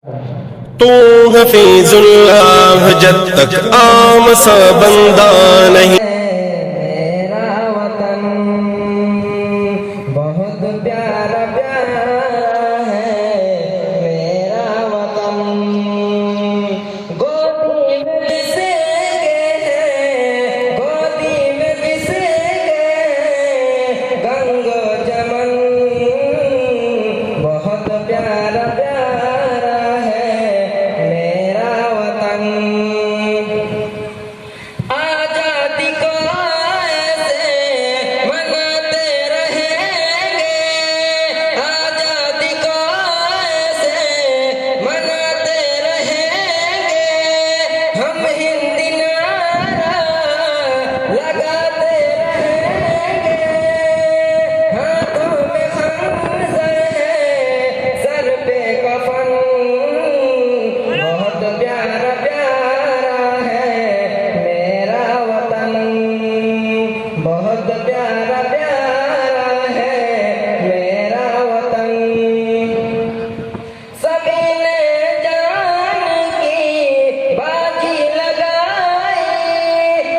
तू हफीजुल्लाह जब तक आम सा बंदा नहीं। मेरा वतन बहुत प्यारा प्यारा है। मेरा वतन गोदी में बिसे गए, गोदी में बिसे गए गंगो जमन। बहुत प्यारा प्यारा है मेरा वतन। आजादी को ऐसे मनाते रहेंगे, आजादी को ऐसे मनाते रहेंगे। हम हिंदी नारा लगाते रहेंगे। हाथों में खंजर है, सर पे कफन। बहुत प्यारा प्यारा है मेरा वतन। बहुत प्यारा प्यारा है मेरा वतन। सभी ने जान की बाजी लगाई,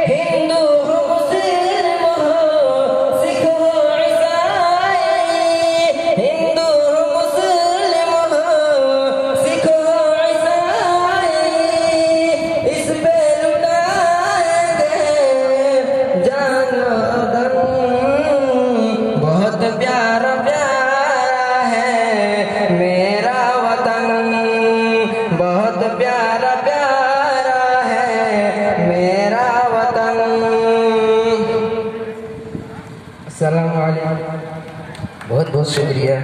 हिंदू हो मुस्लिम हो सिख हो ईसाई। हिंदू हो मुस्लिम हो सिख हो ईसाई। इस पे लुटाएंगे जान और धन। बहुत प्यारा प्यारा है मेरा वतन। बहुत प्यारा प्यारा है मेरा वतन। अस्सलाम वालेकुम। बहुत बहुत शुक्रिया।